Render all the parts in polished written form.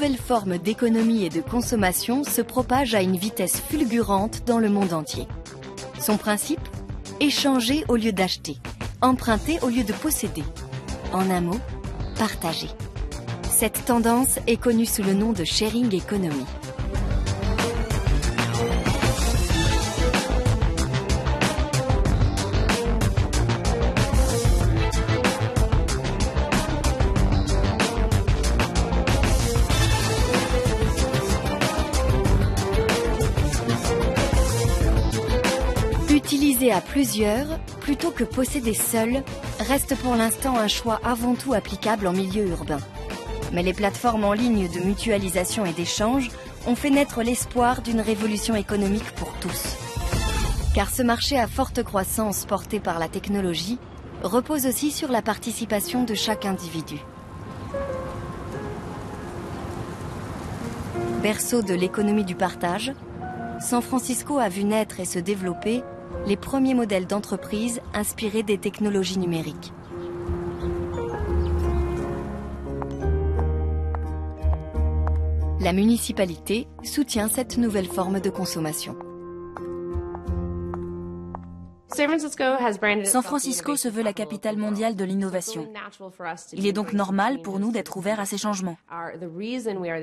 nouvelle forme d'économie et de consommation se propage à une vitesse fulgurante dans le monde entier. Son principe ? Échanger au lieu d'acheter, emprunter au lieu de posséder. En un mot, partager. Cette tendance est connue sous le nom de sharing economy. Utiliser à plusieurs, plutôt que posséder seul, reste pour l'instant un choix avant tout applicable en milieu urbain. Mais les plateformes en ligne de mutualisation et d'échange ont fait naître l'espoir d'une révolution économique pour tous. Car ce marché à forte croissance porté par la technologie repose aussi sur la participation de chaque individu. Berceau de l'économie du partage, San Francisco a vu naître et se développer les premiers modèles d'entreprise inspirés des technologies numériques. La municipalité soutient cette nouvelle forme de consommation. San Francisco se veut la capitale mondiale de l'innovation. Il est donc normal pour nous d'être ouverts à ces changements.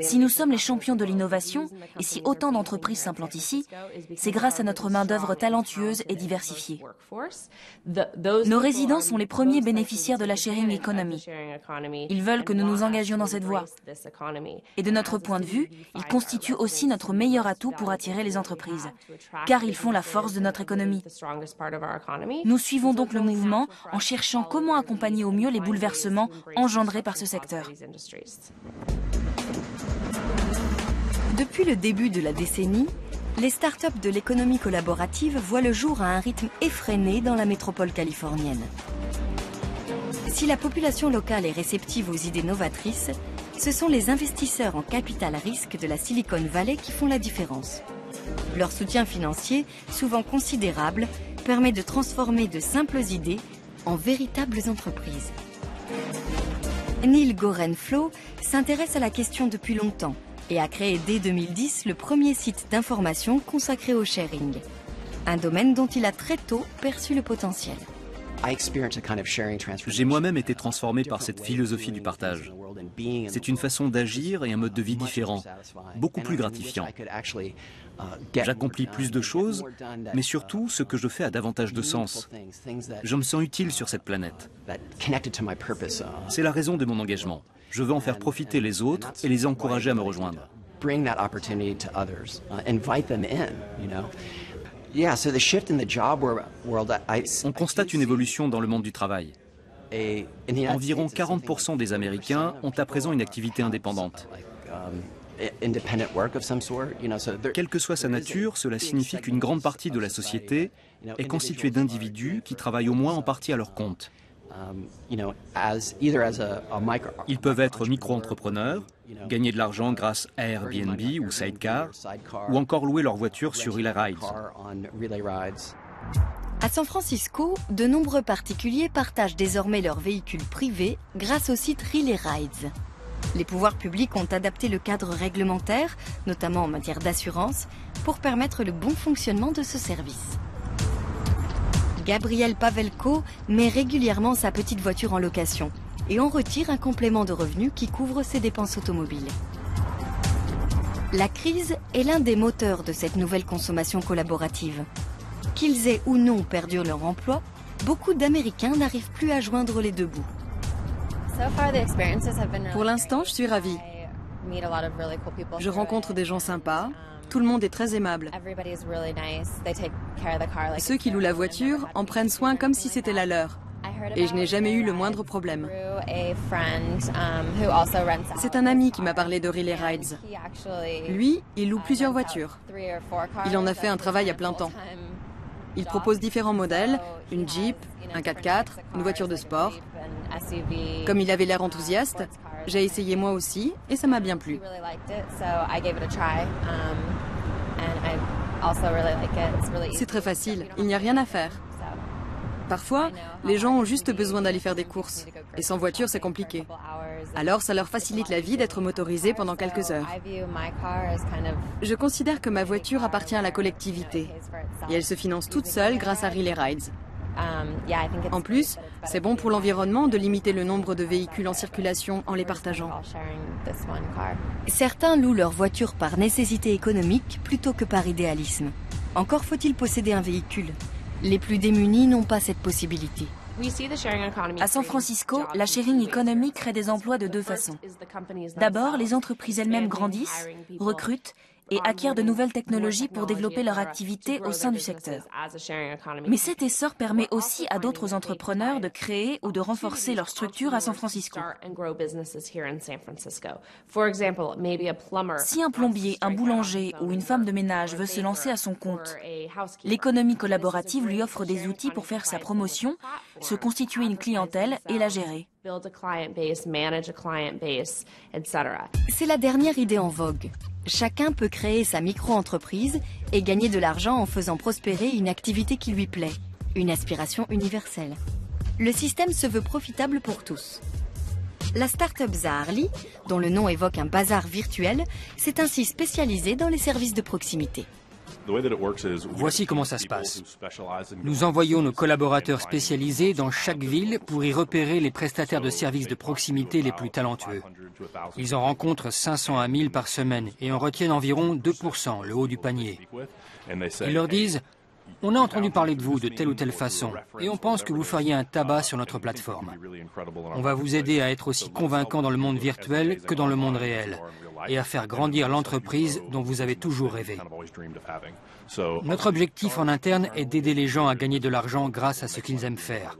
Si nous sommes les champions de l'innovation et si autant d'entreprises s'implantent ici, c'est grâce à notre main-d'œuvre talentueuse et diversifiée. Nos résidents sont les premiers bénéficiaires de la sharing economy. Ils veulent que nous nous engagions dans cette voie. Et de notre point de vue, ils constituent aussi notre meilleur atout pour attirer les entreprises, car ils font la force de notre économie. Nous suivons donc le mouvement en cherchant comment accompagner au mieux les bouleversements engendrés par ce secteur. Depuis le début de la décennie, les startups de l'économie collaborative voient le jour à un rythme effréné dans la métropole californienne. Si la population locale est réceptive aux idées novatrices, ce sont les investisseurs en capital risque de la Silicon Valley qui font la différence. Leur soutien financier, souvent considérable, permet de transformer de simples idées en véritables entreprises. Neil Gorenflo s'intéresse à la question depuis longtemps et a créé dès 2010 le premier site d'information consacré au sharing, un domaine dont il a très tôt perçu le potentiel. J'ai moi-même été transformé par cette philosophie du partage. C'est une façon d'agir et un mode de vie différent, beaucoup plus gratifiant. J'accomplis plus de choses, mais surtout, ce que je fais a davantage de sens. Je me sens utile sur cette planète. C'est la raison de mon engagement. Je veux en faire profiter les autres et les encourager à me rejoindre. On constate une évolution dans le monde du travail. Environ 40% des Américains ont à présent une activité indépendante. Quelle que soit sa nature, cela signifie qu'une grande partie de la société est constituée d'individus qui travaillent au moins en partie à leur compte. Ils peuvent être micro-entrepreneurs, gagner de l'argent grâce à Airbnb ou Sidecar, ou encore louer leur voiture sur Relay Rides. À San Francisco, de nombreux particuliers partagent désormais leurs véhicules privés grâce au site Relay Rides. Les pouvoirs publics ont adapté le cadre réglementaire, notamment en matière d'assurance, pour permettre le bon fonctionnement de ce service. Gabriel Pavelko met régulièrement sa petite voiture en location et en retire un complément de revenus qui couvre ses dépenses automobiles. La crise est l'un des moteurs de cette nouvelle consommation collaborative. Qu'ils aient ou non perdu leur emploi, beaucoup d'Américains n'arrivent plus à joindre les deux bouts. Pour l'instant, je suis ravie. Je rencontre des gens sympas. Tout le monde est très aimable. Ceux qui louent la voiture en prennent soin comme si c'était la leur. Et je n'ai jamais eu le moindre problème. C'est un ami qui m'a parlé de Relay Rides. Lui, il loue plusieurs voitures. Il en a fait un travail à plein temps. Il propose différents modèles, une Jeep, un 4x4, une voiture de sport. Comme il avait l'air enthousiaste, j'ai essayé moi aussi et ça m'a bien plu. C'est très facile, il n'y a rien à faire. Parfois, les gens ont juste besoin d'aller faire des courses. Et sans voiture, c'est compliqué. Alors ça leur facilite la vie d'être motorisés pendant quelques heures. Je considère que ma voiture appartient à la collectivité et elle se finance toute seule grâce à Relay Rides. En plus, c'est bon pour l'environnement de limiter le nombre de véhicules en circulation en les partageant. Certains louent leur voiture par nécessité économique plutôt que par idéalisme. Encore faut-il posséder un véhicule. Les plus démunis n'ont pas cette possibilité. À San Francisco, la sharing economy crée des emplois de deux façons. D'abord, les entreprises elles-mêmes grandissent, recrutent et acquièrent de nouvelles technologies pour développer leur activité au sein du secteur. Mais cet essor permet aussi à d'autres entrepreneurs de créer ou de renforcer leur structure à San Francisco. Si un plombier, un boulanger ou une femme de ménage veut se lancer à son compte, l'économie collaborative lui offre des outils pour faire sa promotion, se constituer une clientèle et la gérer. C'est la dernière idée en vogue. Chacun peut créer sa micro-entreprise et gagner de l'argent en faisant prospérer une activité qui lui plaît, une aspiration universelle. Le système se veut profitable pour tous. La start-up Zaarly, dont le nom évoque un bazar virtuel, s'est ainsi spécialisée dans les services de proximité. Voici comment ça se passe. Nous envoyons nos collaborateurs spécialisés dans chaque ville pour y repérer les prestataires de services de proximité les plus talentueux. Ils en rencontrent 500 à 1000 par semaine et en retiennent environ 2%, le haut du panier. Ils leur disent « On a entendu parler de vous de telle ou telle façon et on pense que vous feriez un tabac sur notre plateforme. On va vous aider à être aussi convaincant dans le monde virtuel que dans le monde réel et à faire grandir l'entreprise dont vous avez toujours rêvé. Notre objectif en interne est d'aider les gens à gagner de l'argent grâce à ce qu'ils aiment faire.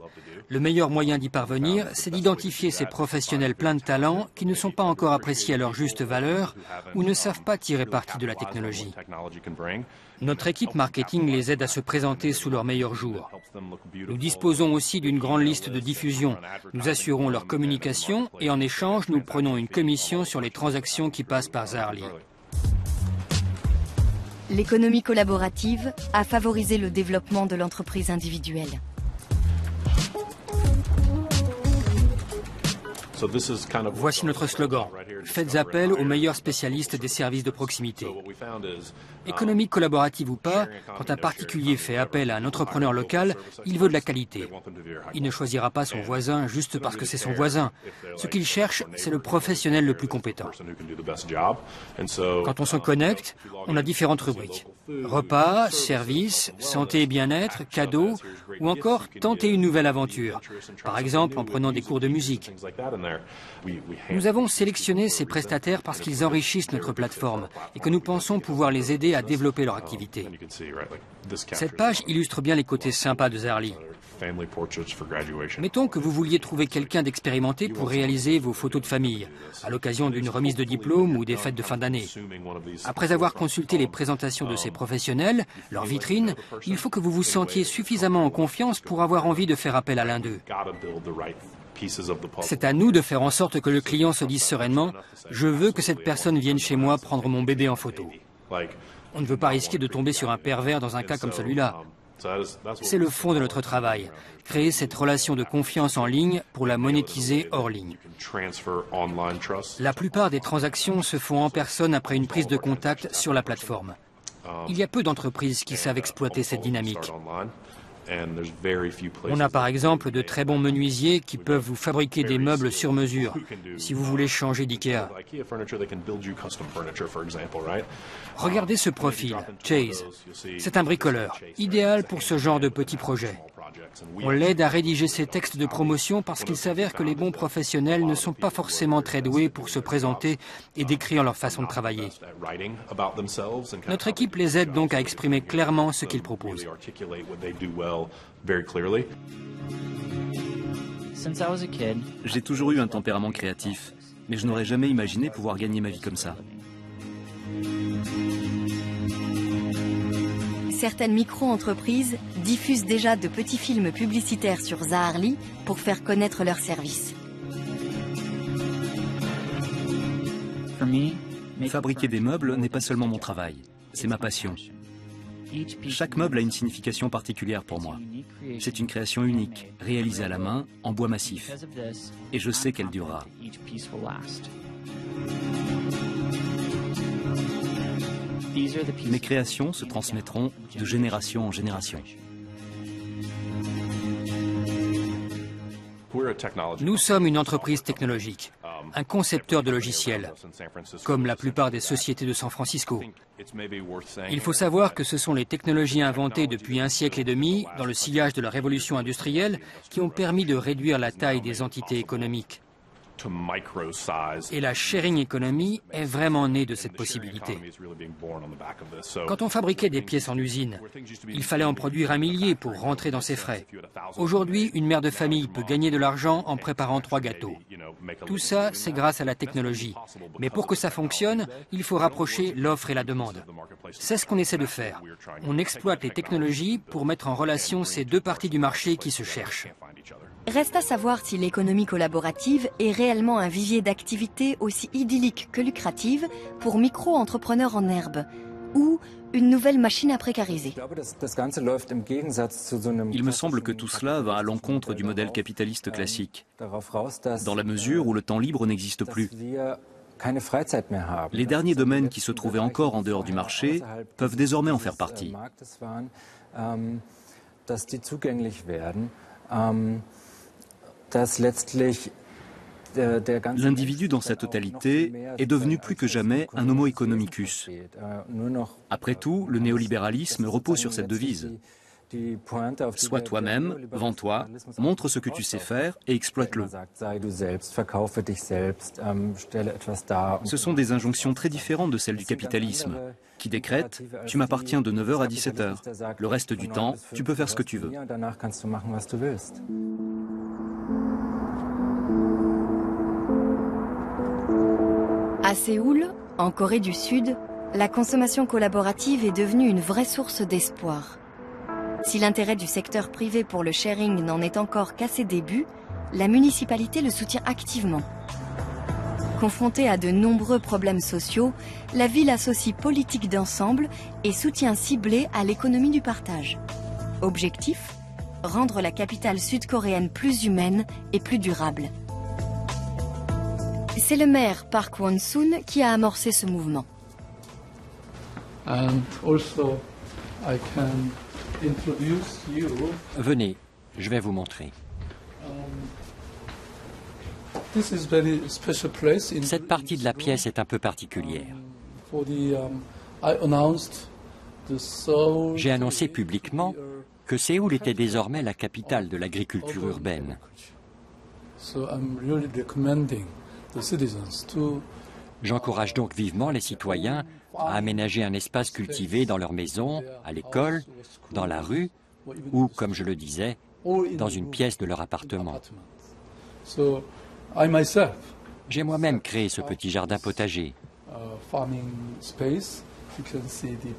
Le meilleur moyen d'y parvenir, c'est d'identifier ces professionnels pleins de talent qui ne sont pas encore appréciés à leur juste valeur ou ne savent pas tirer parti de la technologie. Notre équipe marketing les aide à se présenter sous leur meilleur jour. Nous disposons aussi d'une grande liste de diffusion. Nous assurons leur communication et en échange, nous prenons une commission sur les transactions qui passent par Zaarly. L'économie collaborative a favorisé le développement de l'entreprise individuelle. Voici notre slogan. Faites appel aux meilleurs spécialistes des services de proximité. Économie collaborative ou pas, quand un particulier fait appel à un entrepreneur local, il veut de la qualité. Il ne choisira pas son voisin juste parce que c'est son voisin. Ce qu'il cherche, c'est le professionnel le plus compétent. Quand on se connecte, on a différentes rubriques. Repas, services, santé et bien-être, cadeaux, ou encore tenter une nouvelle aventure. Par exemple, en prenant des cours de musique. Nous avons sélectionné ces prestataires parce qu'ils enrichissent notre plateforme et que nous pensons pouvoir les aider à développer leur activité. Cette page illustre bien les côtés sympas de Zaarly. Mettons que vous vouliez trouver quelqu'un d'expérimenté pour réaliser vos photos de famille, à l'occasion d'une remise de diplôme ou des fêtes de fin d'année. Après avoir consulté les présentations de ces professionnels, leurs vitrines, il faut que vous vous sentiez suffisamment en confiance pour avoir envie de faire appel à l'un d'eux. C'est à nous de faire en sorte que le client se dise sereinement « Je veux que cette personne vienne chez moi prendre mon bébé en photo ». On ne veut pas risquer de tomber sur un pervers dans un cas comme celui-là. C'est le fond de notre travail, créer cette relation de confiance en ligne pour la monétiser hors ligne. La plupart des transactions se font en personne après une prise de contact sur la plateforme. Il y a peu d'entreprises qui savent exploiter cette dynamique. On a par exemple de très bons menuisiers qui peuvent vous fabriquer des meubles sur mesure, si vous voulez changer d'IKEA. Regardez ce profil, Chase. C'est un bricoleur, idéal pour ce genre de petits projets. On l'aide à rédiger ses textes de promotion parce qu'il s'avère que les bons professionnels ne sont pas forcément très doués pour se présenter et décrire leur façon de travailler. Notre équipe les aide donc à exprimer clairement ce qu'ils proposent. J'ai toujours eu un tempérament créatif, mais je n'aurais jamais imaginé pouvoir gagner ma vie comme ça. Certaines micro-entreprises diffusent déjà de petits films publicitaires sur Zaarly pour faire connaître leurs services. Fabriquer des meubles n'est pas seulement mon travail, c'est ma passion. Chaque meuble a une signification particulière pour moi. C'est une création unique, réalisée à la main, en bois massif. Et je sais qu'elle durera. Mes créations se transmettront de génération en génération. Nous sommes une entreprise technologique, un concepteur de logiciels, comme la plupart des sociétés de San Francisco. Il faut savoir que ce sont les technologies inventées depuis un siècle et demi, dans le sillage de la révolution industrielle, qui ont permis de réduire la taille des entités économiques. Et la sharing economy est vraiment née de cette possibilité. Quand on fabriquait des pièces en usine, il fallait en produire 1 millier pour rentrer dans ses frais. Aujourd'hui, une mère de famille peut gagner de l'argent en préparant 3 gâteaux. Tout ça, c'est grâce à la technologie. Mais pour que ça fonctionne, il faut rapprocher l'offre et la demande. C'est ce qu'on essaie de faire. On exploite les technologies pour mettre en relation ces deux parties du marché qui se cherchent. Reste à savoir si l'économie collaborative est réellement un vivier d'activités aussi idyllique que lucrative pour micro-entrepreneurs en herbe, ou une nouvelle machine à précariser. Il me semble que tout cela va à l'encontre du modèle capitaliste classique, dans la mesure où le temps libre n'existe plus. Les derniers domaines qui se trouvaient encore en dehors du marché peuvent désormais en faire partie. L'individu dans sa totalité est devenu plus que jamais un homo economicus. Après tout, le néolibéralisme repose sur cette devise. Sois toi-même, vends-toi, montre ce que tu sais faire et exploite-le. Ce sont des injonctions très différentes de celles du capitalisme, qui décrète « tu m'appartiens de 9h à 17h, le reste du temps, tu peux faire ce que tu veux ». À Séoul, en Corée du Sud, la consommation collaborative est devenue une vraie source d'espoir. Si l'intérêt du secteur privé pour le sharing n'en est encore qu'à ses débuts, la municipalité le soutient activement. Confrontée à de nombreux problèmes sociaux, la ville associe politique d'ensemble et soutien ciblé à l'économie du partage. Objectif : rendre la capitale sud-coréenne plus humaine et plus durable. C'est le maire Park Won-soon qui a amorcé ce mouvement. Venez, je vais vous montrer. Cette partie de la pièce est un peu particulière. J'ai annoncé publiquement que Séoul était désormais la capitale de l'agriculture urbaine. J'encourage donc vivement les citoyens à aménager un espace cultivé dans leur maison, à l'école, dans la rue ou, comme je le disais, dans une pièce de leur appartement. J'ai moi-même créé ce petit jardin potager.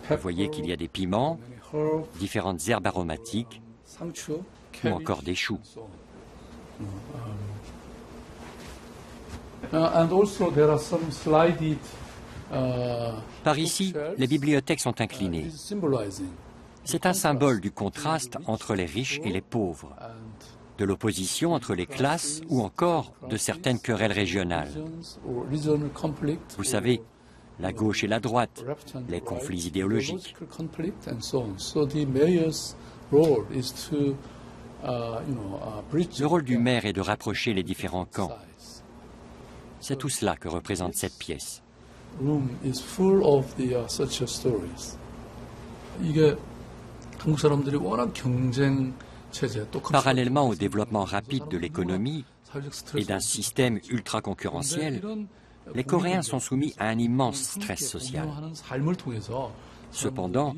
Vous voyez qu'il y a des piments, différentes herbes aromatiques ou encore des choux. Par ici, les bibliothèques sont inclinées. C'est un symbole du contraste entre les riches et les pauvres, de l'opposition entre les classes ou encore de certaines querelles régionales. Vous savez, la gauche et la droite, les conflits idéologiques. Le rôle du maire est de rapprocher les différents camps. C'est tout cela que représente cette pièce. Parallèlement au développement rapide de l'économie et d'un système ultra concurrentiel, les Coréens sont soumis à un immense stress social. Cependant,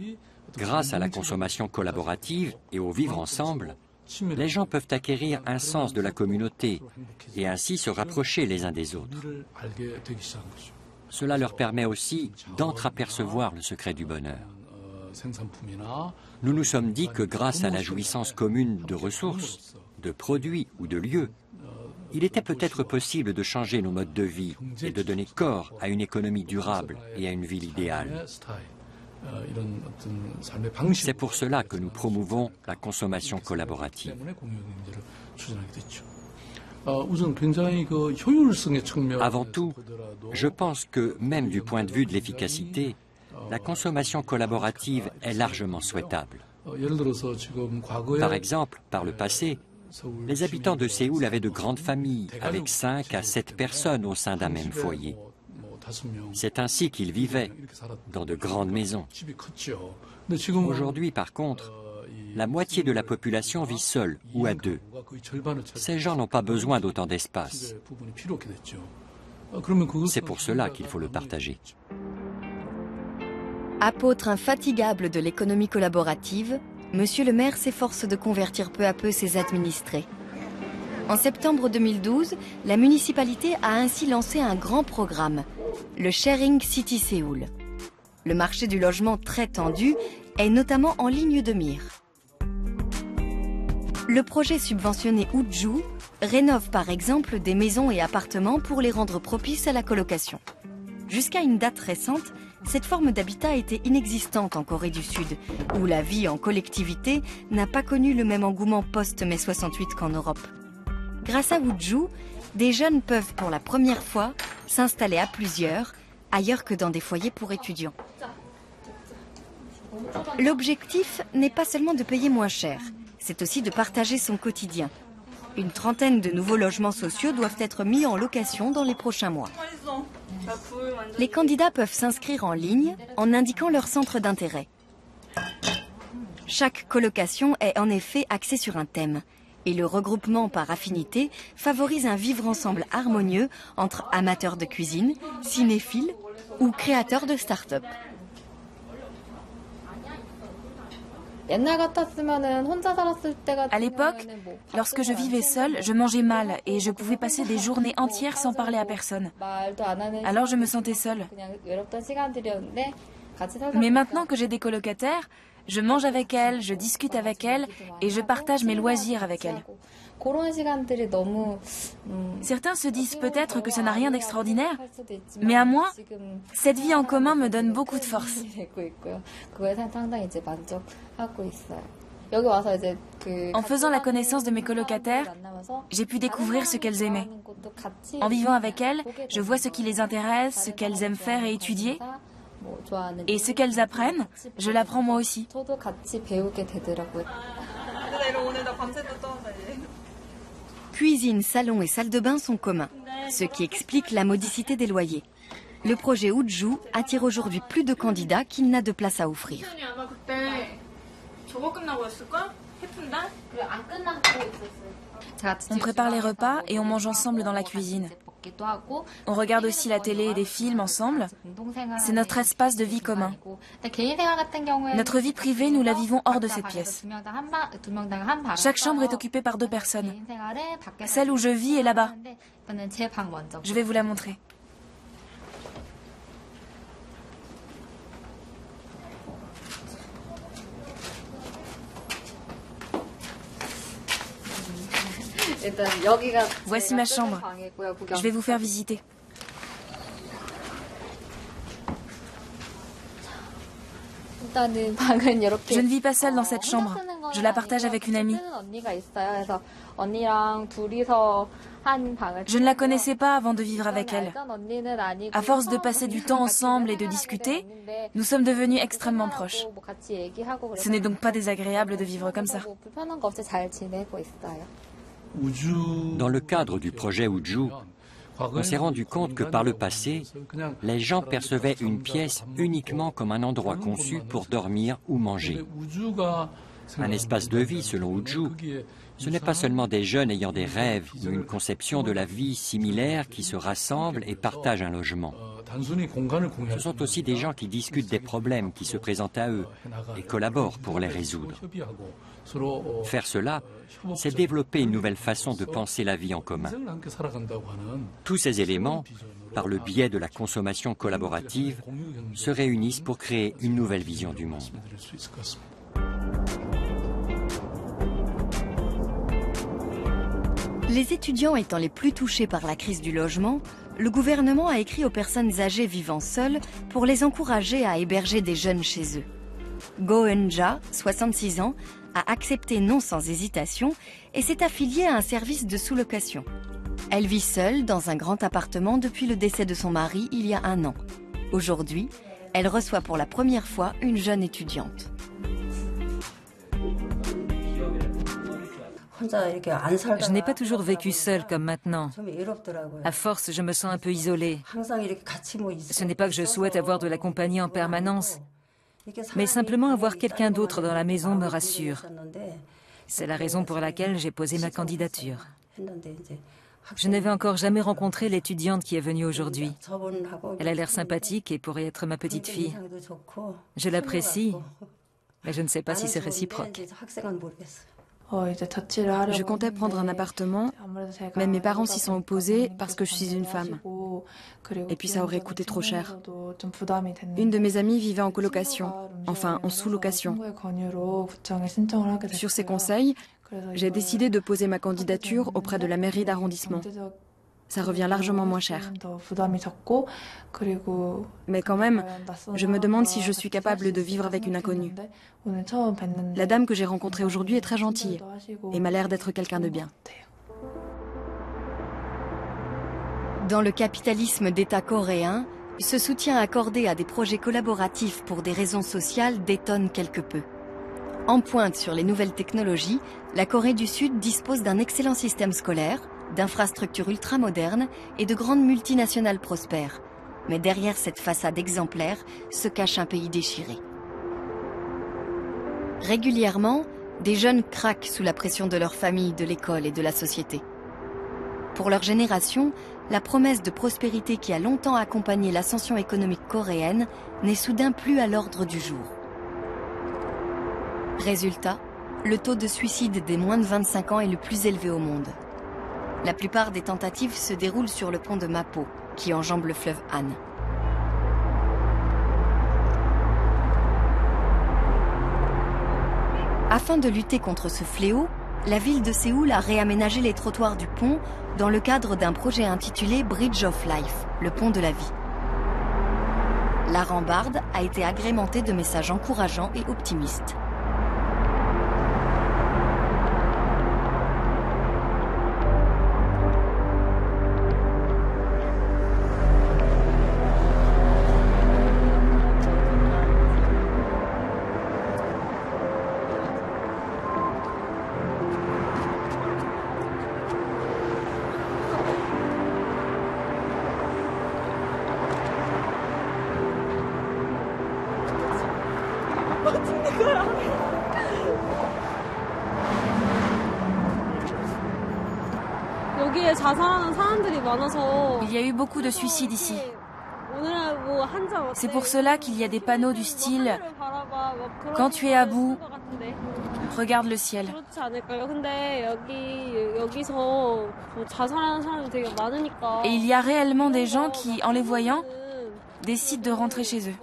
grâce à la consommation collaborative et au vivre ensemble, les gens peuvent acquérir un sens de la communauté et ainsi se rapprocher les uns des autres. Cela leur permet aussi d'entrapercevoir le secret du bonheur. Nous nous sommes dit que grâce à la jouissance commune de ressources, de produits ou de lieux, il était peut-être possible de changer nos modes de vie et de donner corps à une économie durable et à une ville idéale. C'est pour cela que nous promouvons la consommation collaborative. Avant tout, je pense que même du point de vue de l'efficacité, la consommation collaborative est largement souhaitable. Par exemple, par le passé, les habitants de Séoul avaient de grandes familles, avec 5 à 7 personnes au sein d'un même foyer. C'est ainsi qu'ils vivaient, dans de grandes maisons. Aujourd'hui, par contre, la moitié de la population vit seule ou à deux. Ces gens n'ont pas besoin d'autant d'espace. C'est pour cela qu'il faut le partager. Apôtre infatigable de l'économie collaborative, Monsieur le maire s'efforce de convertir peu à peu ses administrés. En septembre 2012, la municipalité a ainsi lancé un grand programme, le Sharing City Séoul. Le marché du logement très tendu est notamment en ligne de mire. Le projet subventionné Uju rénove par exemple des maisons et appartements pour les rendre propices à la colocation. Jusqu'à une date récente, cette forme d'habitat était inexistante en Corée du Sud, où la vie en collectivité n'a pas connu le même engouement post-mai 68 qu'en Europe. Grâce à Uju, des jeunes peuvent pour la première fois s'installer à plusieurs, ailleurs que dans des foyers pour étudiants. L'objectif n'est pas seulement de payer moins cher, c'est aussi de partager son quotidien. Une trentaine de nouveaux logements sociaux doivent être mis en location dans les prochains mois. Les candidats peuvent s'inscrire en ligne en indiquant leur centre d'intérêt. Chaque colocation est en effet axée sur un thème. Et le regroupement par affinité favorise un vivre-ensemble harmonieux entre amateurs de cuisine, cinéphiles ou créateurs de start-up. À l'époque, lorsque je vivais seule, je mangeais mal et je pouvais passer des journées entières sans parler à personne. Alors je me sentais seule. Mais maintenant que j'ai des colocataires, je mange avec elles, je discute avec elles et je partage mes loisirs avec elles. Certains se disent peut-être que ça n'a rien d'extraordinaire, mais à moi, cette vie en commun me donne beaucoup de force. En faisant la connaissance de mes colocataires, j'ai pu découvrir ce qu'elles aimaient. En vivant avec elles, je vois ce qui les intéresse, ce qu'elles aiment faire et étudier. Et ce qu'elles apprennent, je l'apprends moi aussi. Cuisine, salon et salle de bain sont communs, ce qui explique la modicité des loyers. Le projet Uju attire aujourd'hui plus de candidats qu'il n'a de place à offrir. On prépare les repas et on mange ensemble dans la cuisine. On regarde aussi la télé et des films ensemble. C'est notre espace de vie commun. Notre vie privée, nous la vivons hors de cette pièce. Chaque chambre est occupée par 2 personnes. Celle où je vis est là-bas. Je vais vous la montrer. Voici ma chambre. Je vais vous faire visiter. Je ne vis pas seule dans cette chambre. Je la partage avec une amie. Je ne la connaissais pas avant de vivre avec elle. À force de passer du temps ensemble et de discuter, nous sommes devenus extrêmement proches. Ce n'est donc pas désagréable de vivre comme ça. Dans le cadre du projet Uju, on s'est rendu compte que par le passé, les gens percevaient une pièce uniquement comme un endroit conçu pour dormir ou manger. Un espace de vie, selon Uju, ce n'est pas seulement des jeunes ayant des rêves ou une conception de la vie similaire qui se rassemblent et partagent un logement. Ce sont aussi des gens qui discutent des problèmes qui se présentent à eux et collaborent pour les résoudre. Faire cela, c'est développer une nouvelle façon de penser la vie en commun. Tous ces éléments, par le biais de la consommation collaborative, se réunissent pour créer une nouvelle vision du monde. Les étudiants étant les plus touchés par la crise du logement, le gouvernement a écrit aux personnes âgées vivant seules pour les encourager à héberger des jeunes chez eux. Go Eun-ja, 66 ans, a accepté non sans hésitation et s'est affiliée à un service de sous-location. Elle vit seule dans un grand appartement depuis le décès de son mari il y a 1 an. Aujourd'hui, elle reçoit pour la première fois une jeune étudiante. Je n'ai pas toujours vécu seule comme maintenant. À force, je me sens un peu isolée. Ce n'est pas que je souhaite avoir de la compagnie en permanence, mais simplement avoir quelqu'un d'autre dans la maison me rassure. C'est la raison pour laquelle j'ai posé ma candidature. Je n'avais encore jamais rencontré l'étudiante qui est venue aujourd'hui. Elle a l'air sympathique et pourrait être ma petite fille. Je l'apprécie, mais je ne sais pas si c'est réciproque. Je comptais prendre un appartement, mais mes parents s'y sont opposés parce que je suis une femme. Et puis ça aurait coûté trop cher. Une de mes amies vivait en colocation, enfin en sous-location. Sur ses conseils, j'ai décidé de poser ma candidature auprès de la mairie d'arrondissement. Ça revient largement moins cher. Mais quand même, je me demande si je suis capable de vivre avec une inconnue. La dame que j'ai rencontrée aujourd'hui est très gentille et m'a l'air d'être quelqu'un de bien. Dans le capitalisme d'État coréen, ce soutien accordé à des projets collaboratifs pour des raisons sociales détonne quelque peu. En pointe sur les nouvelles technologies, la Corée du Sud dispose d'un excellent système scolaire, d'infrastructures ultramodernes et de grandes multinationales prospères. Mais derrière cette façade exemplaire se cache un pays déchiré. Régulièrement, des jeunes craquent sous la pression de leur famille, de l'école et de la société. Pour leur génération, la promesse de prospérité qui a longtemps accompagné l'ascension économique coréenne n'est soudain plus à l'ordre du jour. Résultat, le taux de suicide des moins de 25 ans est le plus élevé au monde. La plupart des tentatives se déroulent sur le pont de Mapo, qui enjambe le fleuve Han. Afin de lutter contre ce fléau, la ville de Séoul a réaménagé les trottoirs du pont dans le cadre d'un projet intitulé Bridge of Life, le pont de la vie. La rambarde a été agrémentée de messages encourageants et optimistes. Il y a eu beaucoup de suicides ici. C'est pour cela qu'il y a des panneaux du style « Quand tu es à bout, regarde le ciel ». Et il y a réellement des gens qui, en les voyant, décident de rentrer chez eux.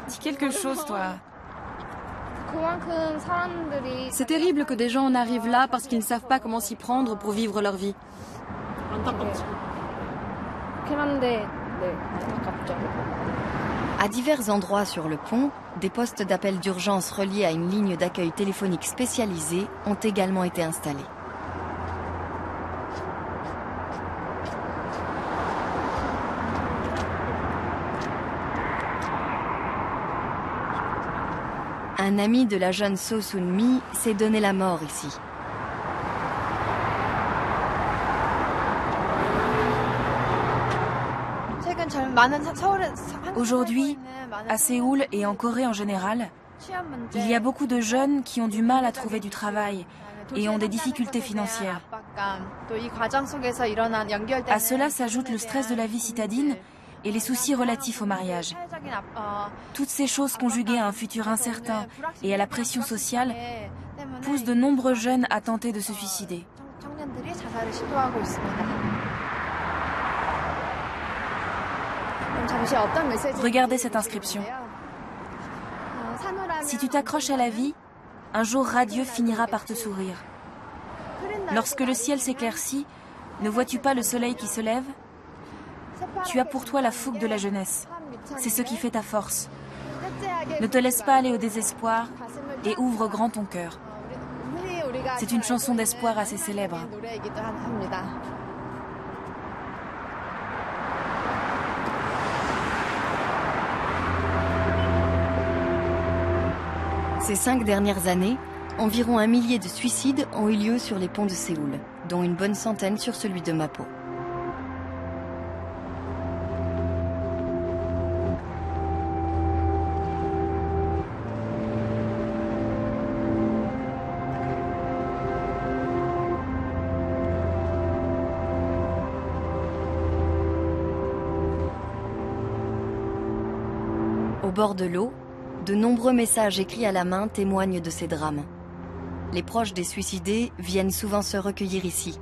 Dis quelque chose, toi. C'est terrible que des gens en arrivent là parce qu'ils ne savent pas comment s'y prendre pour vivre leur vie. À divers endroits sur le pont, des postes d'appel d'urgence reliés à une ligne d'accueil téléphonique spécialisée ont également été installés. Un ami de la jeune So Sun-mi s'est donné la mort ici. Aujourd'hui, à Séoul et en Corée en général, il y a beaucoup de jeunes qui ont du mal à trouver du travail et ont des difficultés financières. À cela s'ajoute le stress de la vie citadine et les soucis relatifs au mariage. Toutes ces choses conjuguées à un futur incertain et à la pression sociale poussent de nombreux jeunes à tenter de se suicider. Regardez cette inscription. Si tu t'accroches à la vie, un jour radieux finira par te sourire. Lorsque le ciel s'éclaircit, ne vois-tu pas le soleil qui se lève? Tu as pour toi la fougue de la jeunesse. C'est ce qui fait ta force. Ne te laisse pas aller au désespoir et ouvre grand ton cœur. C'est une chanson d'espoir assez célèbre. Ces 5 dernières années, environ 1 millier de suicides ont eu lieu sur les ponts de Séoul, dont une bonne centaine sur celui de Mapo. Au bord de l'eau, de nombreux messages écrits à la main témoignent de ces drames. Les proches des suicidés viennent souvent se recueillir ici,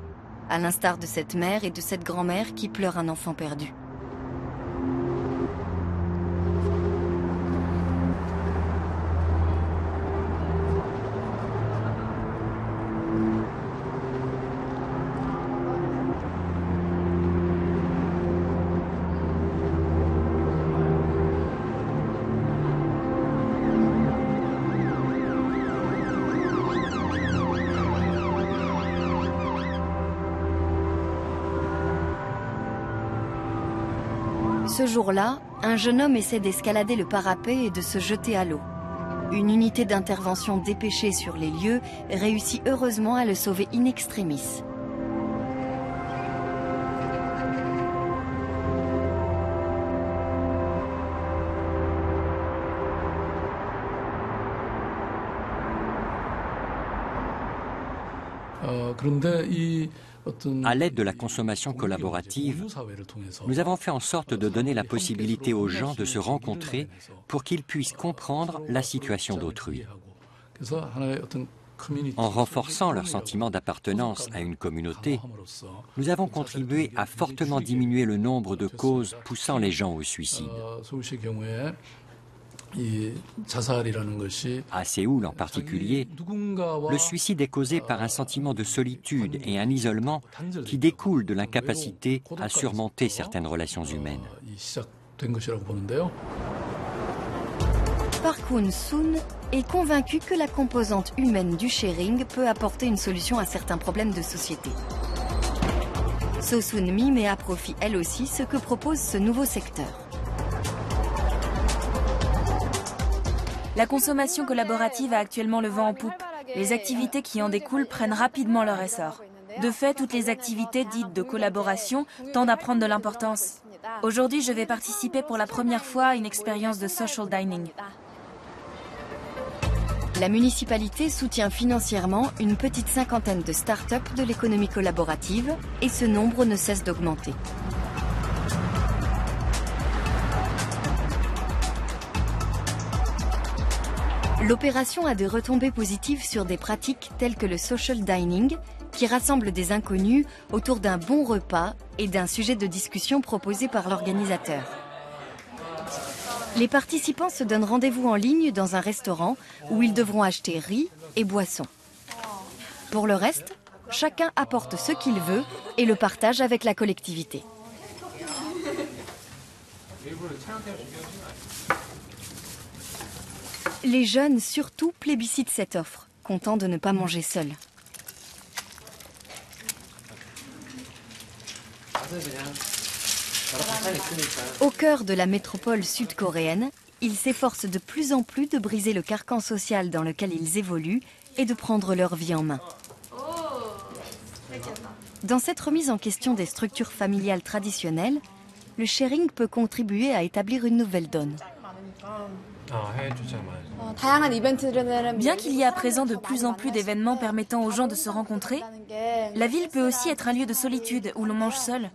à l'instar de cette mère et de cette grand-mère qui pleurent un enfant perdu. Ce jour-là, un jeune homme essaie d'escalader le parapet et de se jeter à l'eau. Une unité d'intervention dépêchée sur les lieux réussit heureusement à le sauver in extremis. À l'aide de la consommation collaborative, nous avons fait en sorte de donner la possibilité aux gens de se rencontrer pour qu'ils puissent comprendre la situation d'autrui. En renforçant leur sentiment d'appartenance à une communauté, nous avons contribué à fortement diminuer le nombre de causes poussant les gens au suicide. À Séoul en particulier, le suicide est causé par un sentiment de solitude et un isolement qui découlent de l'incapacité à surmonter certaines relations humaines. Park Hoon-soon est convaincu que la composante humaine du sharing peut apporter une solution à certains problèmes de société. So Soon-mi met à profit elle aussi ce que propose ce nouveau secteur. La consommation collaborative a actuellement le vent en poupe. Les activités qui en découlent prennent rapidement leur essor. De fait, toutes les activités dites de collaboration tendent à prendre de l'importance. Aujourd'hui, je vais participer pour la première fois à une expérience de social dining. La municipalité soutient financièrement une petite cinquantaine de start-up de l'économie collaborative et ce nombre ne cesse d'augmenter. L'opération a des retombées positives sur des pratiques telles que le social dining, qui rassemble des inconnus autour d'un bon repas et d'un sujet de discussion proposé par l'organisateur. Les participants se donnent rendez-vous en ligne dans un restaurant où ils devront acheter riz et boissons. Pour le reste, chacun apporte ce qu'il veut et le partage avec la collectivité. Les jeunes surtout plébiscitent cette offre, contents de ne pas manger seuls. Au cœur de la métropole sud-coréenne, ils s'efforcent de plus en plus de briser le carcan social dans lequel ils évoluent et de prendre leur vie en main. Dans cette remise en question des structures familiales traditionnelles, le sharing peut contribuer à établir une nouvelle donne. Bien qu'il y ait à présent de plus en plus d'événements permettant aux gens de se rencontrer, la ville peut aussi être un lieu de solitude où l'on mange seul.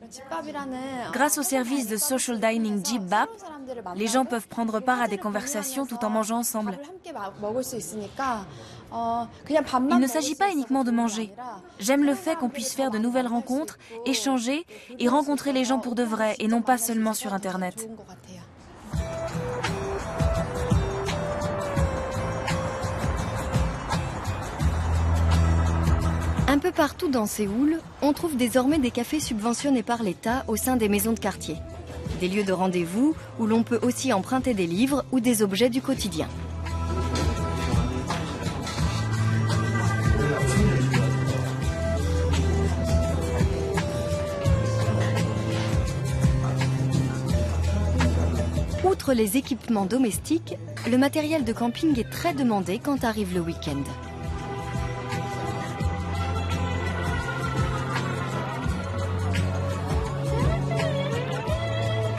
Grâce au service de social dining Jibbap, les gens peuvent prendre part à des conversations tout en mangeant ensemble. Il ne s'agit pas uniquement de manger. J'aime le fait qu'on puisse faire de nouvelles rencontres, échanger et rencontrer les gens pour de vrai et non pas seulement sur Internet. Un peu partout dans Séoul, on trouve désormais des cafés subventionnés par l'État au sein des maisons de quartier. Des lieux de rendez-vous où l'on peut aussi emprunter des livres ou des objets du quotidien. Outre les équipements domestiques, le matériel de camping est très demandé quand arrive le week-end.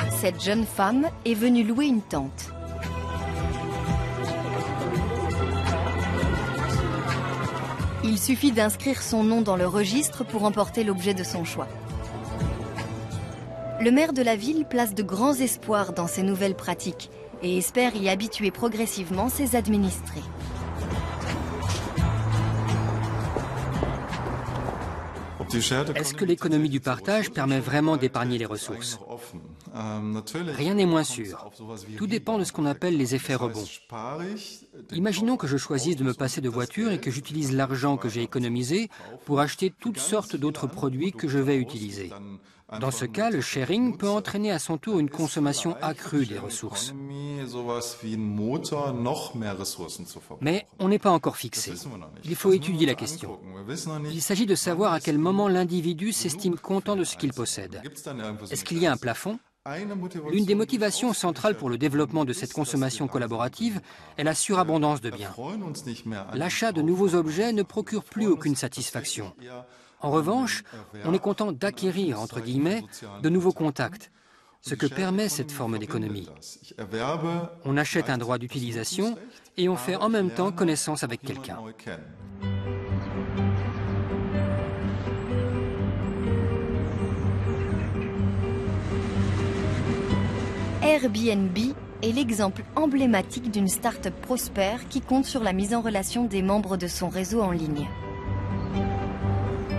Cette jeune femme est venue louer une tente. Il suffit d'inscrire son nom dans le registre pour emporter l'objet de son choix. Le maire de la ville place de grands espoirs dans ces nouvelles pratiques et espère y habituer progressivement ses administrés. Est-ce que l'économie du partage permet vraiment d'épargner les ressources? Rien n'est moins sûr. Tout dépend de ce qu'on appelle les effets rebonds. Imaginons que je choisisse de me passer de voiture et que j'utilise l'argent que j'ai économisé pour acheter toutes sortes d'autres produits que je vais utiliser. Dans ce cas, le sharing peut entraîner à son tour une consommation accrue des ressources. Mais on n'est pas encore fixé. Il faut étudier la question. Il s'agit de savoir à quel moment l'individu s'estime content de ce qu'il possède. Est-ce qu'il y a un plafond? L'une des motivations centrales pour le développement de cette consommation collaborative est la surabondance de biens. L'achat de nouveaux objets ne procure plus aucune satisfaction. En revanche, on est content d'acquérir, entre guillemets, de nouveaux contacts, ce que permet cette forme d'économie. On achète un droit d'utilisation et on fait en même temps connaissance avec quelqu'un. Airbnb est l'exemple emblématique d'une start-up prospère qui compte sur la mise en relation des membres de son réseau en ligne.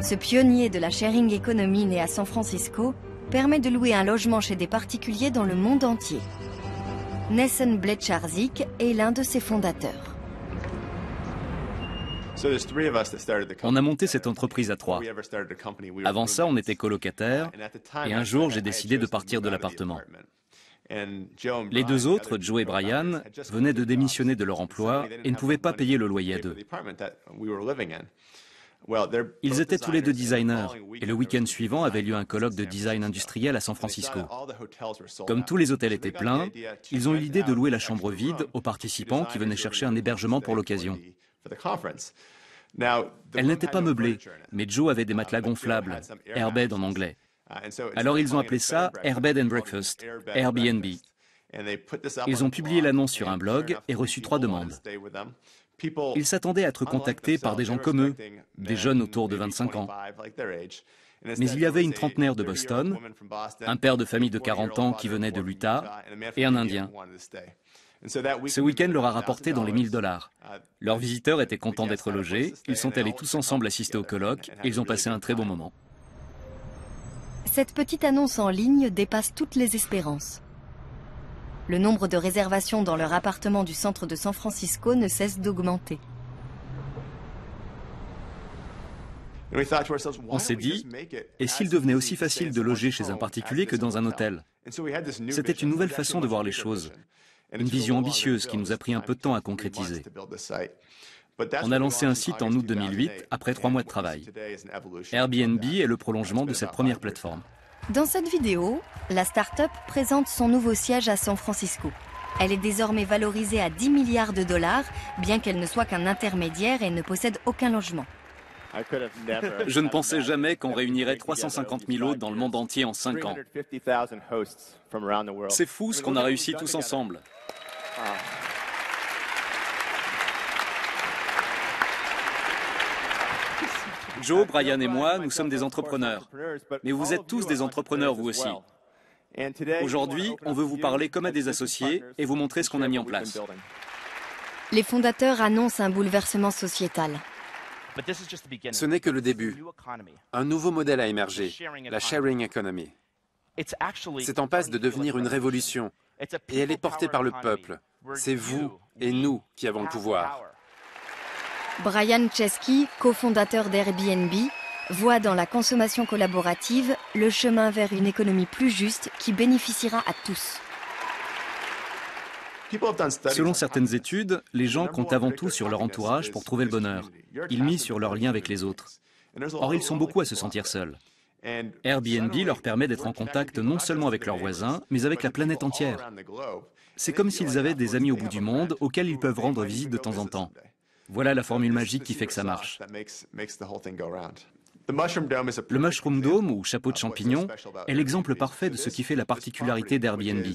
Ce pionnier de la sharing economy né à San Francisco permet de louer un logement chez des particuliers dans le monde entier. Nessen Blecharzik est l'un de ses fondateurs. On a monté cette entreprise à 3. Avant ça, on était colocataires et un jour, j'ai décidé de partir de l'appartement. Les 2 autres, Joe et Brian, venaient de démissionner de leur emploi et ne pouvaient pas payer le loyer à 2. Ils étaient tous les 2 designers et le week-end suivant avait lieu un colloque de design industriel à San Francisco. Comme tous les hôtels étaient pleins, ils ont eu l'idée de louer la chambre vide aux participants qui venaient chercher un hébergement pour l'occasion. Elle n'était pas meublée, mais Joe avait des matelas gonflables, airbed en anglais. Alors ils ont appelé ça Airbed and Breakfast, Airbnb. Ils ont publié l'annonce sur un blog et reçu 3 demandes. Ils s'attendaient à être contactés par des gens comme eux, des jeunes autour de 25 ans. Mais il y avait une trentenaire de Boston, un père de famille de 40 ans qui venait de l'Utah et un Indien. Ce week-end leur a rapporté dans les $1000. Leurs visiteurs étaient contents d'être logés, ils sont allés tous ensemble assister au colloque et ils ont passé un très bon moment. Cette petite annonce en ligne dépasse toutes les espérances. Le nombre de réservations dans leur appartement du centre de San Francisco ne cesse d'augmenter. On s'est dit, et s'il devenait aussi facile de loger chez un particulier que dans un hôtel? C'était une nouvelle façon de voir les choses, une vision ambitieuse qui nous a pris un peu de temps à concrétiser. On a lancé un site en août 2008, après 3 mois de travail. Airbnb est le prolongement de cette première plateforme. Dans cette vidéo, la start-up présente son nouveau siège à San Francisco. Elle est désormais valorisée à 10 milliards de dollars, bien qu'elle ne soit qu'un intermédiaire et ne possède aucun logement. Je ne pensais jamais qu'on réunirait 350 000 hôtes dans le monde entier en 5 ans. C'est fou ce qu'on a réussi tous ensemble. Joe, Brian et moi, nous sommes des entrepreneurs. Mais vous êtes tous des entrepreneurs, vous aussi. Aujourd'hui, on veut vous parler comme à des associés et vous montrer ce qu'on a mis en place. Les fondateurs annoncent un bouleversement sociétal. Ce n'est que le début. Un nouveau modèle a émergé, la sharing economy. C'est en passe de devenir une révolution et elle est portée par le peuple. C'est vous et nous qui avons le pouvoir. Brian Chesky, cofondateur d'Airbnb, voit dans la consommation collaborative le chemin vers une économie plus juste qui bénéficiera à tous. Selon certaines études, les gens comptent avant tout sur leur entourage pour trouver le bonheur. Ils misent sur leur lien avec les autres. Or, ils sont beaucoup à se sentir seuls. Airbnb leur permet d'être en contact non seulement avec leurs voisins, mais avec la planète entière. C'est comme s'ils avaient des amis au bout du monde auxquels ils peuvent rendre visite de temps en temps. Voilà la formule magique qui fait que ça marche. Le Mushroom Dome, ou chapeau de champignon, est l'exemple parfait de ce qui fait la particularité d'Airbnb.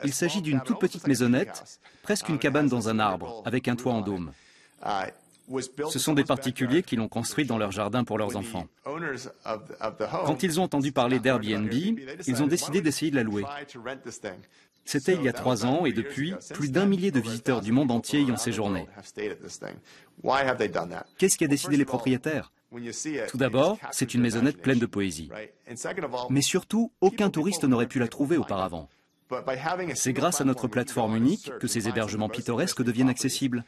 Il s'agit d'une toute petite maisonnette, presque une cabane dans un arbre, avec un toit en dôme. Ce sont des particuliers qui l'ont construite dans leur jardin pour leurs enfants. Quand ils ont entendu parler d'Airbnb, ils ont décidé d'essayer de la louer. C'était il y a 3 ans et depuis, plus d'1 millier de visiteurs du monde entier y ont séjourné. Qu'est-ce qui a décidé les propriétaires? Tout d'abord, c'est une maisonnette pleine de poésie. Mais surtout, aucun touriste n'aurait pu la trouver auparavant. C'est grâce à notre plateforme unique que ces hébergements pittoresques deviennent accessibles.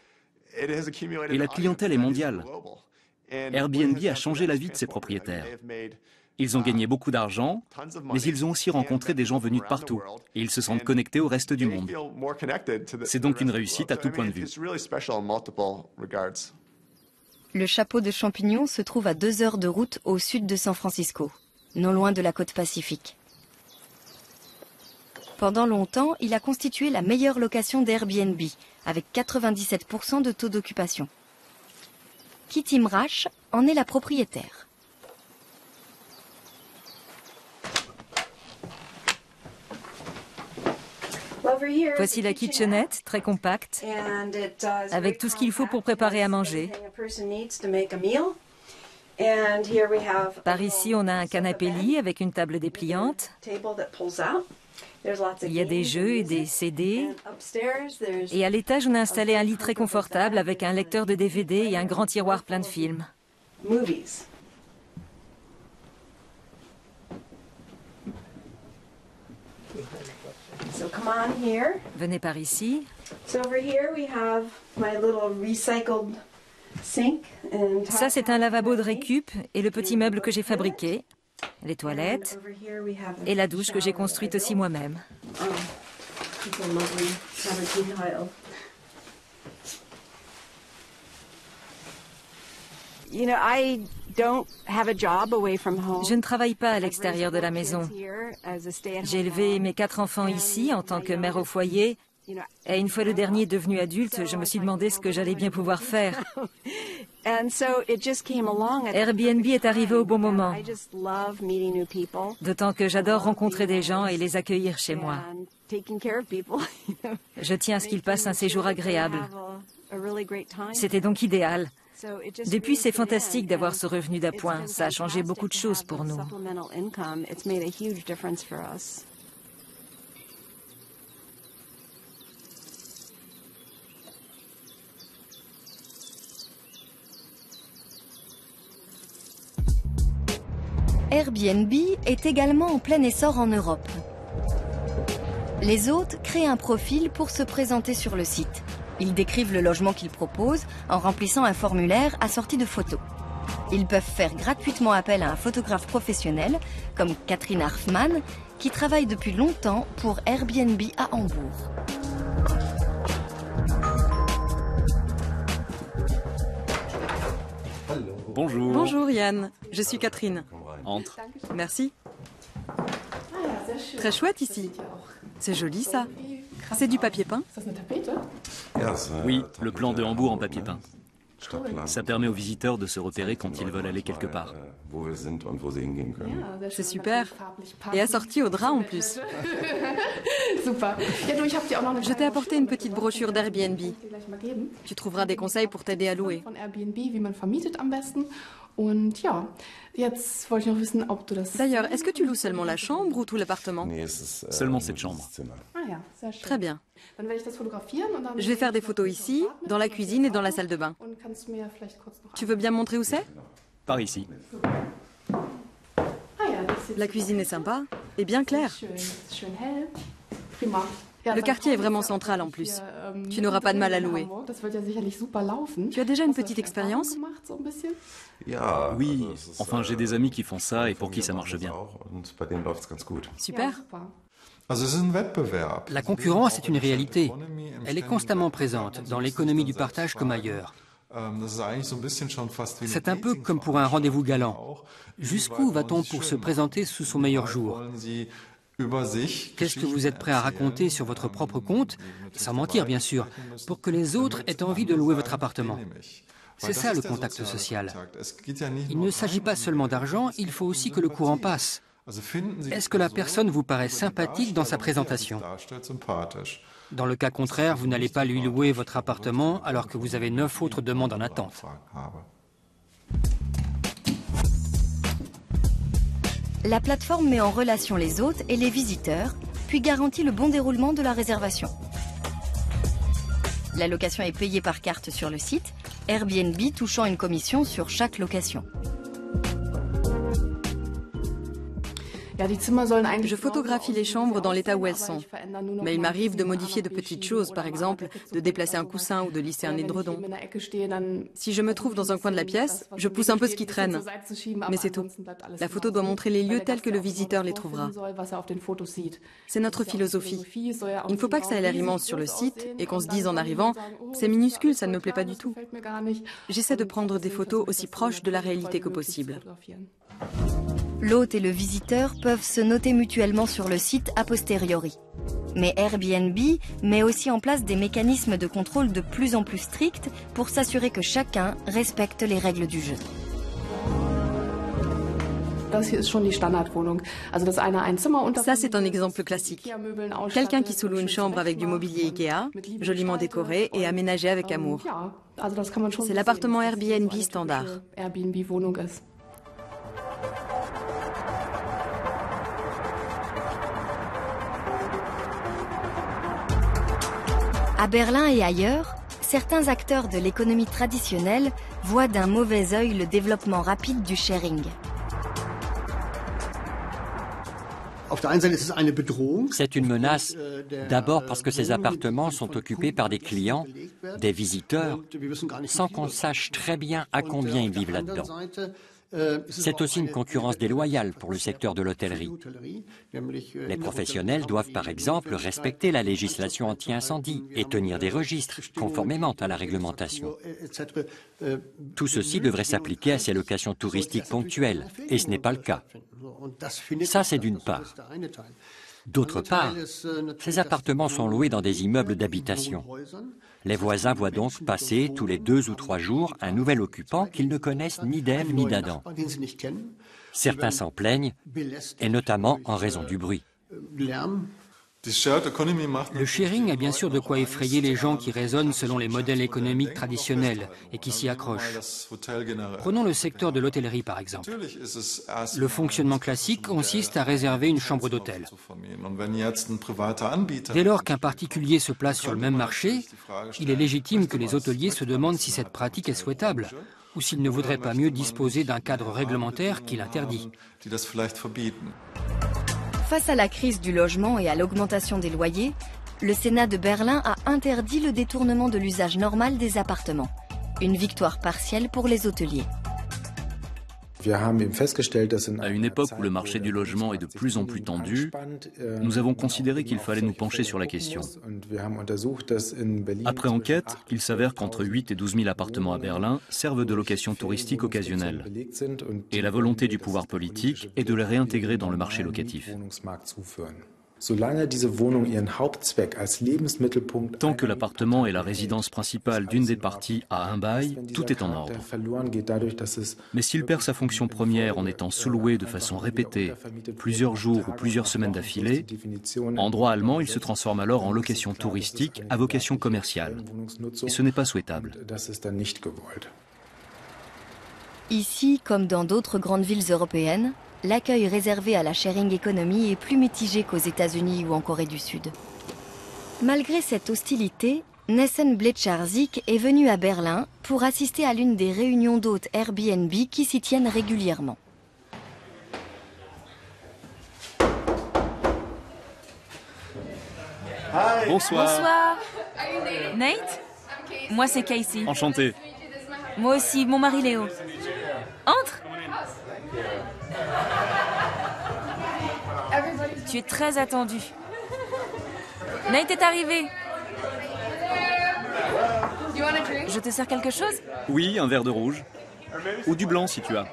Et la clientèle est mondiale. Airbnb a changé la vie de ses propriétaires. Ils ont gagné beaucoup d'argent, mais ils ont aussi rencontré des gens venus de partout, et ils se sentent connectés au reste du monde. C'est donc une réussite à tout point de vue. Le chapeau de champignon se trouve à 2 heures de route au sud de San Francisco, non loin de la côte Pacifique. Pendant longtemps, il a constitué la meilleure location d'Airbnb, avec 97% de taux d'occupation. Kitty Mrash en est la propriétaire. Voici la kitchenette, très compacte, avec tout ce qu'il faut pour préparer à manger. Par ici, on a un canapé-lit avec une table dépliante. Il y a des jeux et des CD. Et à l'étage, on a installé un lit très confortable avec un lecteur de DVD et un grand tiroir plein de films. Venez par ici. Ça, c'est un lavabo de récup et le petit meuble que j'ai fabriqué, les toilettes et la douche que j'ai construite aussi moi-même. Je ne travaille pas à l'extérieur de la maison. J'ai élevé mes 4 enfants ici en tant que mère au foyer. Et une fois le dernier devenu adulte, je me suis demandé ce que j'allais bien pouvoir faire. Airbnb est arrivé au bon moment. D'autant que j'adore rencontrer des gens et les accueillir chez moi. Je tiens à ce qu'ils passent un séjour agréable. C'était donc idéal. Depuis, c'est fantastique d'avoir ce revenu d'appoint. Ça a changé beaucoup de choses pour nous. Airbnb est également en plein essor en Europe. Les hôtes créent un profil pour se présenter sur le site. Ils décrivent le logement qu'ils proposent en remplissant un formulaire assorti de photos. Ils peuvent faire gratuitement appel à un photographe professionnel, comme Catherine Harfman, qui travaille depuis longtemps pour Airbnb à Hambourg. Bonjour. Bonjour Yann, je suis Catherine. Entre. Merci. Très chouette ici. C'est joli ça. C'est du papier peint? Oui, le plan de Hambourg en papier peint. Ça permet aux visiteurs de se repérer quand ils veulent aller quelque part. C'est super. Et assorti au drap en plus. Je t'ai apporté une petite brochure d'Airbnb. Tu trouveras des conseils pour t'aider à louer. D'ailleurs, est-ce que tu loues seulement la chambre ou tout l'appartement? Seulement cette chambre. Très bien. Je vais faire des photos ici, dans la cuisine et dans la salle de bain. Tu veux bien me montrer où c'est? Par ici. La cuisine est sympa et bien claire. Le quartier est vraiment central en plus. Tu n'auras pas de mal à louer. Tu as déjà une petite expérience? Oui, enfin j'ai des amis qui font ça et pour qui ça marche bien. Super. La concurrence est une réalité. Elle est constamment présente, dans l'économie du partage comme ailleurs. C'est un peu comme pour un rendez-vous galant. Jusqu'où va-t-on pour se présenter sous son meilleur jour? Qu'est-ce que vous êtes prêt à raconter sur votre propre compte, sans mentir bien sûr, pour que les autres aient envie de louer votre appartement? C'est ça le contact social. Il ne s'agit pas seulement d'argent, il faut aussi que le courant passe. Est-ce que la personne vous paraît sympathique dans sa présentation? Dans le cas contraire, vous n'allez pas lui louer votre appartement alors que vous avez 9 autres demandes en attente. La plateforme met en relation les hôtes et les visiteurs, puis garantit le bon déroulement de la réservation. La location est payée par carte sur le site, Airbnb touchant une commission sur chaque location. Je photographie les chambres dans l'état où elles sont. Mais il m'arrive de modifier de petites choses, par exemple de déplacer un coussin ou de lisser un édredon. Si je me trouve dans un coin de la pièce, je pousse un peu ce qui traîne. Mais c'est tout. La photo doit montrer les lieux tels que le visiteur les trouvera. C'est notre philosophie. Il ne faut pas que ça ait l'air immense sur le site et qu'on se dise en arrivant « c'est minuscule, ça ne me plaît pas du tout ». J'essaie de prendre des photos aussi proches de la réalité que possible. L'hôte et le visiteur peuvent se noter mutuellement sur le site a posteriori. Mais Airbnb met aussi en place des mécanismes de contrôle de plus en plus stricts pour s'assurer que chacun respecte les règles du jeu. Ça, c'est un exemple classique. Quelqu'un qui sous-loue une chambre avec du mobilier Ikea, joliment décoré et aménagé avec amour. C'est l'appartement Airbnb standard. À Berlin et ailleurs, certains acteurs de l'économie traditionnelle voient d'un mauvais œil le développement rapide du sharing. C'est une menace, d'abord parce que ces appartements sont occupés par des clients, des visiteurs, sans qu'on sache très bien à combien ils vivent là-dedans. C'est aussi une concurrence déloyale pour le secteur de l'hôtellerie. Les professionnels doivent par exemple respecter la législation anti-incendie et tenir des registres conformément à la réglementation. Tout ceci devrait s'appliquer à ces locations touristiques ponctuelles, et ce n'est pas le cas. Ça, c'est d'une part. D'autre part, ces appartements sont loués dans des immeubles d'habitation. Les voisins voient donc passer tous les 2 ou 3 jours un nouvel occupant qu'ils ne connaissent ni d'Ève ni d'Adam. Certains s'en plaignent, et notamment en raison du bruit. Le sharing a bien sûr de quoi effrayer les gens qui raisonnent selon les modèles économiques traditionnels et qui s'y accrochent. Prenons le secteur de l'hôtellerie par exemple. Le fonctionnement classique consiste à réserver une chambre d'hôtel. Dès lors qu'un particulier se place sur le même marché, il est légitime que les hôteliers se demandent si cette pratique est souhaitable ou s'ils ne voudraient pas mieux disposer d'un cadre réglementaire qui l'interdit. Face à la crise du logement et à l'augmentation des loyers, le Sénat de Berlin a interdit le détournement de l'usage normal des appartements. Une victoire partielle pour les hôteliers. À une époque où le marché du logement est de plus en plus tendu, nous avons considéré qu'il fallait nous pencher sur la question. Après enquête, il s'avère qu'entre 8 et 12 000 appartements à Berlin servent de location touristique occasionnelle. Et la volonté du pouvoir politique est de les réintégrer dans le marché locatif. Tant que l'appartement est la résidence principale d'une des parties à un bail, tout est en ordre. Mais s'il perd sa fonction première en étant sous-loué de façon répétée, plusieurs jours ou plusieurs semaines d'affilée, en droit allemand, il se transforme alors en location touristique à vocation commerciale. Et ce n'est pas souhaitable. Ici, comme dans d'autres grandes villes européennes, l'accueil réservé à la sharing economy est plus mitigé qu'aux États-Unis ou en Corée du Sud. Malgré cette hostilité, Nessen Blecharzik est venu à Berlin pour assister à l'une des réunions d'hôtes Airbnb qui s'y tiennent régulièrement. Bonsoir. Bonsoir. Nate? Moi, c'est Casey. Enchanté. Moi aussi, mon mari Léo. Entre. Tu es très attendu. Nate est arrivé. Je te sers quelque chose? Oui, un verre de rouge. Ou du blanc si tu as.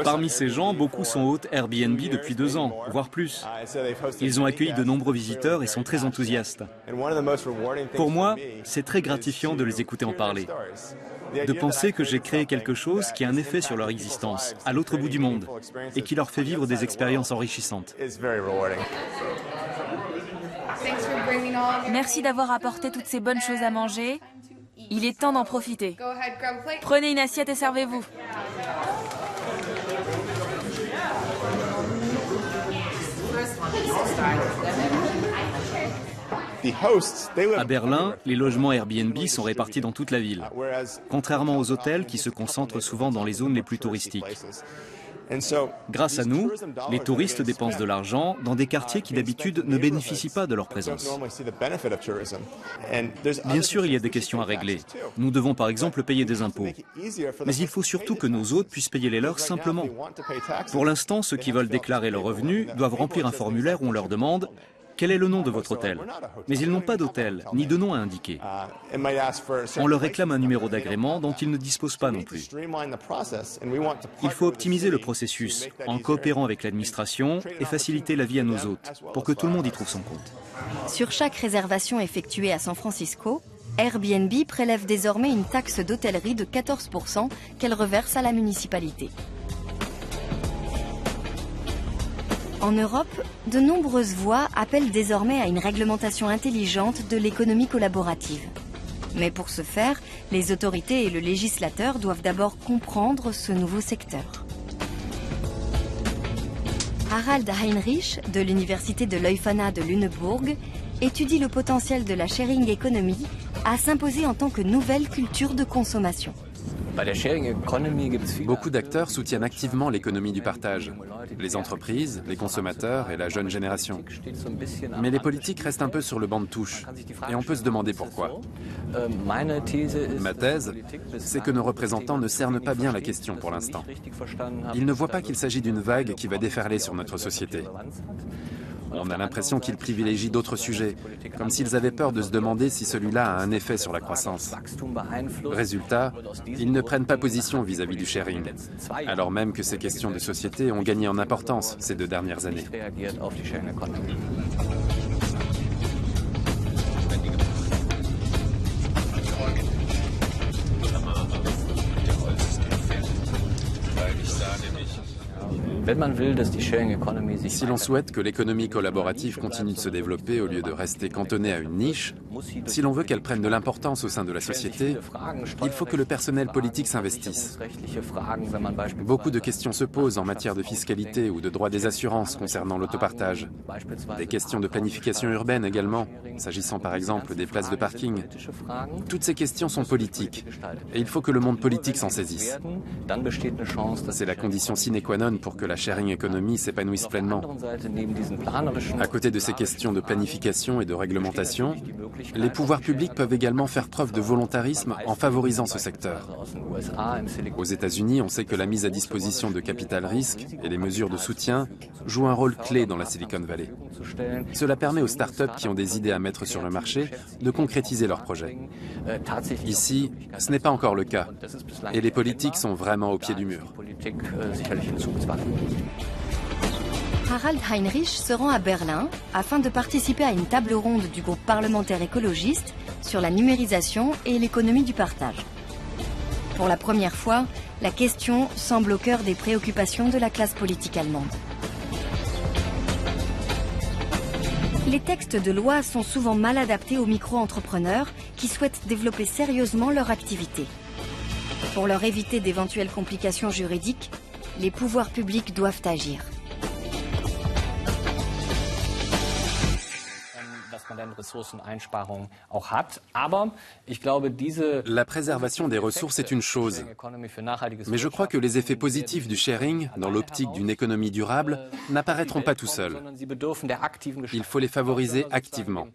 Parmi ces gens, beaucoup sont hôtes Airbnb depuis 2 ans, voire plus. Ils ont accueilli de nombreux visiteurs et sont très enthousiastes. Pour moi, c'est très gratifiant de les écouter en parler. De penser que j'ai créé quelque chose qui a un effet sur leur existence, à l'autre bout du monde, et qui leur fait vivre des expériences enrichissantes. Merci d'avoir apporté toutes ces bonnes choses à manger. Il est temps d'en profiter. Prenez une assiette et servez-vous. À Berlin, les logements Airbnb sont répartis dans toute la ville, contrairement aux hôtels qui se concentrent souvent dans les zones les plus touristiques. Grâce à nous, les touristes dépensent de l'argent dans des quartiers qui d'habitude ne bénéficient pas de leur présence. Bien sûr, il y a des questions à régler. Nous devons par exemple payer des impôts. Mais il faut surtout que nos hôtes puissent payer les leurs simplement. Pour l'instant, ceux qui veulent déclarer leurs revenus doivent remplir un formulaire où on leur demande « Quel est le nom de votre hôtel ?» Mais ils n'ont pas d'hôtel, ni de nom à indiquer. On leur réclame un numéro d'agrément dont ils ne disposent pas non plus. Il faut optimiser le processus en coopérant avec l'administration et faciliter la vie à nos hôtes pour que tout le monde y trouve son compte. Sur chaque réservation effectuée à San Francisco, Airbnb prélève désormais une taxe d'hôtellerie de 14% qu'elle reverse à la municipalité. En Europe, de nombreuses voix appellent désormais à une réglementation intelligente de l'économie collaborative. Mais pour ce faire, les autorités et le législateur doivent d'abord comprendre ce nouveau secteur. Harald Heinrich, de l'université de Leuphana de Lüneburg, étudie le potentiel de la sharing economy à s'imposer en tant que nouvelle culture de consommation. Beaucoup d'acteurs soutiennent activement l'économie du partage. Les entreprises, les consommateurs et la jeune génération. Mais les politiques restent un peu sur le banc de touche. Et on peut se demander pourquoi. Ma thèse, c'est que nos représentants ne cernent pas bien la question pour l'instant. Ils ne voient pas qu'il s'agit d'une vague qui va déferler sur notre société. On a l'impression qu'ils privilégient d'autres sujets, comme s'ils avaient peur de se demander si celui-là a un effet sur la croissance. Résultat, ils ne prennent pas position vis-à-vis du sharing, alors même que ces questions de société ont gagné en importance ces 2 dernières années. Si l'on souhaite que l'économie collaborative continue de se développer au lieu de rester cantonnée à une niche, si l'on veut qu'elle prenne de l'importance au sein de la société, il faut que le personnel politique s'investisse. Beaucoup de questions se posent en matière de fiscalité ou de droit des assurances concernant l'autopartage. Des questions de planification urbaine également, s'agissant par exemple des places de parking. Toutes ces questions sont politiques et il faut que le monde politique s'en saisisse. C'est la condition sine qua non pour que la sharing economy s'épanouisse pleinement. À côté de ces questions de planification et de réglementation, les pouvoirs publics peuvent également faire preuve de volontarisme en favorisant ce secteur. Aux États-Unis, on sait que la mise à disposition de capital risque et les mesures de soutien jouent un rôle clé dans la Silicon Valley. Cela permet aux startups qui ont des idées à mettre sur le marché de concrétiser leurs projets. Ici, ce n'est pas encore le cas, et les politiques sont vraiment au pied du mur. Harald Heinrich se rend à Berlin afin de participer à une table ronde du groupe parlementaire écologiste sur la numérisation et l'économie du partage. Pour la première fois, la question semble au cœur des préoccupations de la classe politique allemande. Les textes de loi sont souvent mal adaptés aux micro-entrepreneurs qui souhaitent développer sérieusement leur activité. Pour leur éviter d'éventuelles complications juridiques, les pouvoirs publics doivent agir. La préservation des ressources est une chose, mais je crois que les effets positifs du sharing, dans l'optique d'une économie durable, n'apparaîtront pas tout seuls. Il faut les favoriser activement.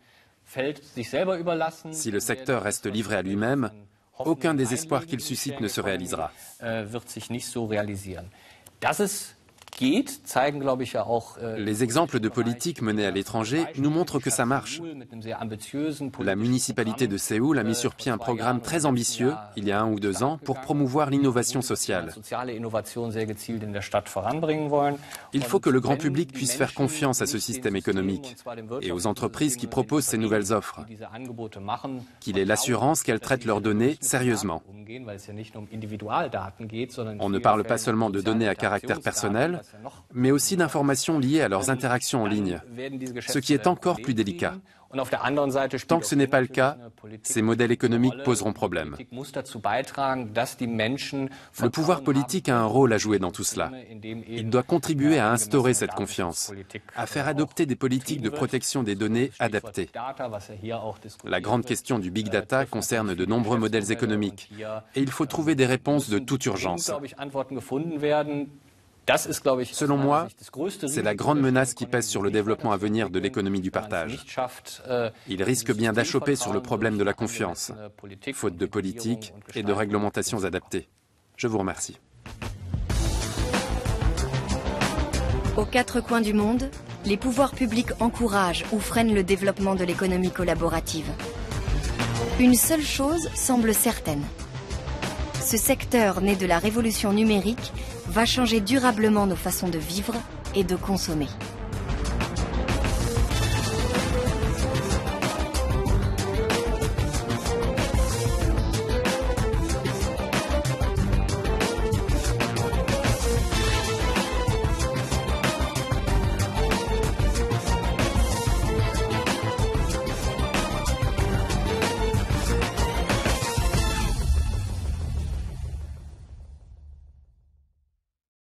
Si le secteur reste livré à lui-même, aucun des espoirs qu'il suscite ne se réalisera. Les exemples de politiques menées à l'étranger nous montrent que ça marche. La municipalité de Séoul a mis sur pied un programme très ambitieux, il y a 1 ou 2 ans, pour promouvoir l'innovation sociale. Il faut que le grand public puisse faire confiance à ce système économique et aux entreprises qui proposent ces nouvelles offres, qu'il ait l'assurance qu'elles traitent leurs données sérieusement. On ne parle pas seulement de données à caractère personnel, mais aussi d'informations liées à leurs interactions en ligne, ce qui est encore plus délicat. Tant que ce n'est pas le cas, ces modèles économiques poseront problème. Le pouvoir politique a un rôle à jouer dans tout cela. Il doit contribuer à instaurer cette confiance, à faire adopter des politiques de protection des données adaptées. La grande question du big data concerne de nombreux modèles économiques, et il faut trouver des réponses de toute urgence. Selon moi, c'est la grande menace qui pèse sur le développement à venir de l'économie du partage. Il risque bien d'achopper sur le problème de la confiance, faute de politique et de réglementations adaptées. Je vous remercie. Aux 4 coins du monde, les pouvoirs publics encouragent ou freinent le développement de l'économie collaborative. Une seule chose semble certaine. Ce secteur né de la révolution numérique va changer durablement nos façons de vivre et de consommer.